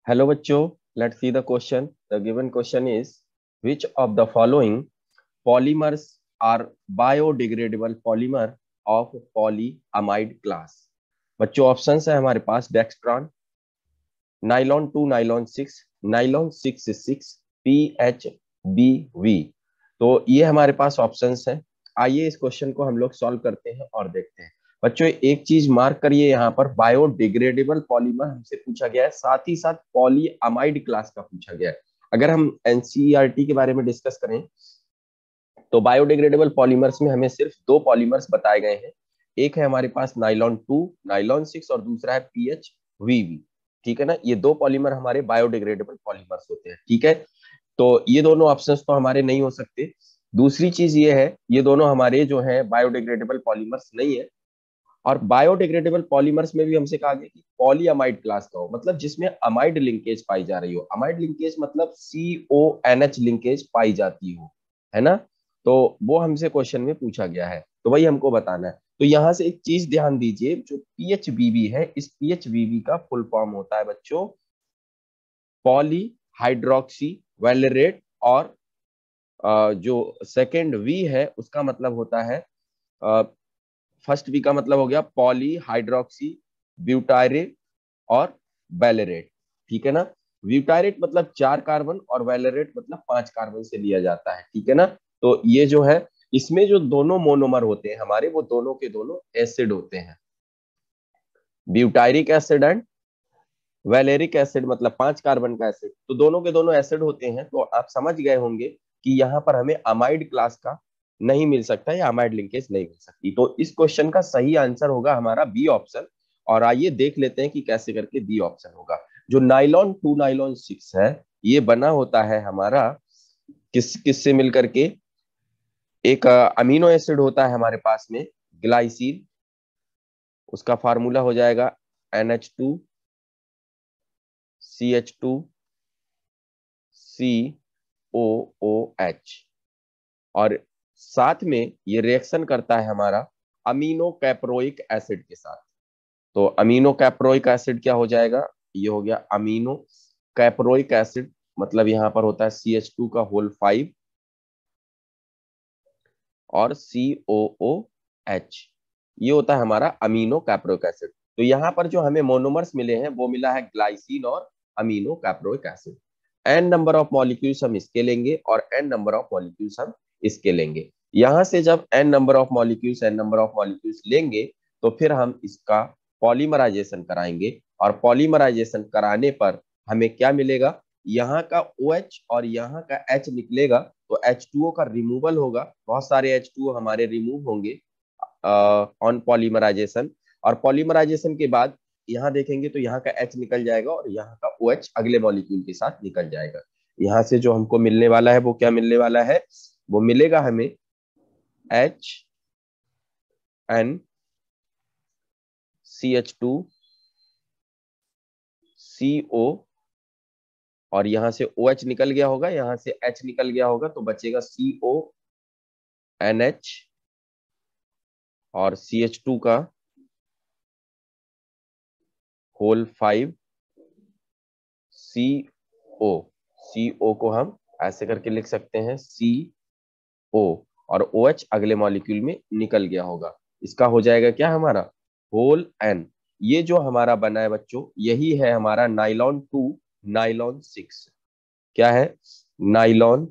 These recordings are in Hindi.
Hello बच्चों, let's see the question. The given question is which of the following polymers are biodegradable polymer of polyamide class? बच्चों ऑप्शंस है हमारे पास dextron, nylon 2, nylon 6, nylon 6 PHBV। तो ये हमारे पास ऑप्शंस हैं। आइए इस क्वेश्चन को हम लोग सॉल्व करते हैं और देखते हैं। बच्चों एक चीज मार्क करिए, यहाँ पर बायोडिग्रेडेबल पॉलीमर हमसे पूछा गया है, साथ ही साथ पॉलीअमाइड क्लास का पूछा गया है। अगर हम एनसीईआरटी के बारे में डिस्कस करें तो बायोडिग्रेडेबल पॉलीमर्स में हमें सिर्फ दो पॉलीमर्स बताए गए हैं। एक है हमारे पास नाइलॉन 2, नाइलॉन 6 और दूसरा है PHBV। ठीक है ना, ये दो पॉलीमर हमारे बायोडिग्रेडेबल पॉलीमर्स होते हैं। ठीक है, तो ये दोनों ऑप्शंस तो हमारे नहीं हो सकते। दूसरी चीज ये है, ये दोनों हमारे जो है बायोडिग्रेडेबल पॉलीमर्स नहीं है। और बायोडिग्रेडेबल पॉलीमर्स में भी हमसे कहा गया कि पॉलीअमाइड क्लास का हो, मतलब जिसमें अमाइड लिंकेज पाई जा रही हो। अमाइड लिंकेज मतलब CONH लिंकेज पाई जाती हो, है ना। तो वो हमसे क्वेश्चन में पूछा गया है, तो वही हमको बताना है। तो यहाँ से एक चीज ध्यान दीजिए, जो PHBV है, इस PHBV का फुल फॉर्म होता है बच्चों पॉली हाइड्रोक्सी वैलेरेट। और जो सेकेंड वी है उसका मतलब होता है, फर्स्ट वी का मतलब हो गया पॉली हाइड्रोक्सी ब्यूटायरेट और वैलेरेट। ठीक है ना, ब्यूटायरेट मतलब 4 कार्बन और वैलेरेट मतलब 5 कार्बन से लिया जाता है। ठीक है ना, तो ये जो है इसमें जो दोनों मोनोमर होते हैं हमारे, वो दोनों के दोनों एसिड होते हैं, ब्यूटायरिक एसिड एंड वैलेरिक एसिड, मतलब 5 कार्बन का एसिड। तो दोनों के दोनों एसिड होते हैं। तो आप समझ गए होंगे कि यहाँ पर हमें अमाइड क्लास का नहीं मिल सकता या अमाइड लिंकेज नहीं मिल सकती। तो इस क्वेश्चन का सही आंसर होगा हमारा बी ऑप्शन। और आइए देख लेते हैं कि कैसे करके बी ऑप्शन होगा। जो नाइलॉन 2, नाइलॉन 6 है, ये बना होता है हमारा किससे मिलकर के, एक अमीनो एसिड होता है हमारे पास में ग्लाइसिन, उसका फार्मूला हो जाएगा NH2 CH2 COOH। और साथ में ये रिएक्शन करता है हमारा अमीनो कैप्रोइक एसिड के साथ। तो अमीनो कैप्रोइक एसिड क्या हो जाएगा, ये हो गया अमीनो कैप्रोइक एसिड, मतलब यहाँ पर होता है CH2 का होल 5 और COOH। ये होता है हमारा अमीनो कैप्रोइक एसिड। तो यहाँ पर जो हमें मोनोमर्स मिले हैं वो मिला है ग्लाइसिन और amino caproic acid. n number of molecules हम इसके लेंगे और n नंबर ऑफ मॉलिक्यूल्स हम इसके लेंगे। यहां से जब n नंबर ऑफ मॉलिक्यूल्स लेंगे तो फिर हम इसका पॉलीमराइजेशन कराएंगे। और पॉलीमराइजेशन कराने पर हमें क्या मिलेगा, यहाँ का OH और यहाँ का H निकलेगा। तो H2O का रिमूवल होगा, बहुत सारे H2O हमारे रिमूव होंगे ऑन पॉलीमराइजेशन। और पॉलीमराइजेशन के बाद यहाँ देखेंगे तो यहाँ का H निकल जाएगा और यहाँ का OH अगले मॉलिक्यूल के साथ निकल जाएगा। यहाँ से जो हमको मिलने वाला है वो क्या मिलने वाला है, वो मिलेगा हमें HNCH2CO और यहाँ से OH निकल गया होगा, यहाँ से H निकल गया होगा, तो बचेगा CONH और CH2 का होल 5 CO को हम ऐसे करके लिख सकते हैं CO, और OH अगले मॉलिक्यूल में निकल गया होगा। इसका हो जाएगा क्या हमारा होल N। ये जो हमारा बना है बच्चों, यही है हमारा नाइलॉन 2, नाइलॉन 6। क्या है, नाइलॉन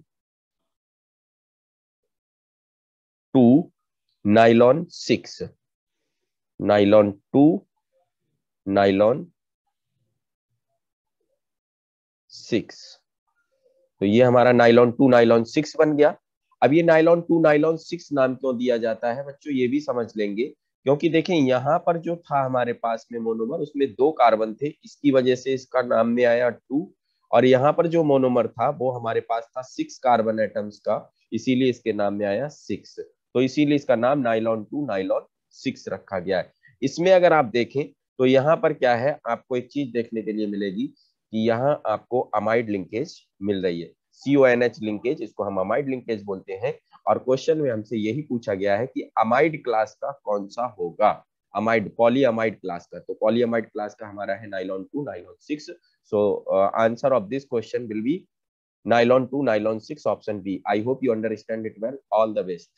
2, नाइलॉन 6, नाइलॉन 2, नाइलॉन 6। तो ये हमारा नाइलॉन 2, नाइलॉन 6 बन गया। अब ये नाइलॉन 2, नाइलॉन 6 नाम क्यों दिया जाता है बच्चों, ये भी समझ लेंगे। क्योंकि देखें यहाँ पर जो था हमारे पास में मोनोमर, उसमें 2 कार्बन थे, इसकी वजह से इसका नाम में आया 2। और यहाँ पर जो मोनोमर था वो हमारे पास था 6 कार्बन एटम्स का, इसीलिए इसके नाम में आया 6। तो इसीलिए इसका नाम नाइलॉन 2, नाइलॉन 6 रखा गया है। इसमें अगर आप देखें तो यहाँ पर क्या है, आपको एक चीज देखने के लिए मिलेगी कि यहाँ आपको अमाइड लिंकेज मिल रही है, CONH लिंकेज, इसको हम अमाइड लिंकेज बोलते हैं। और क्वेश्चन में हमसे यही पूछा गया है कि अमाइड क्लास का कौन सा होगा, अमाइड पॉलीअमाइड क्लास का, तो पॉलीअमाइड क्लास का हमारा है nylon 2 nylon 6। So answer of this question will be nylon 2 nylon 6 option B. I hope you understand it well. All the best.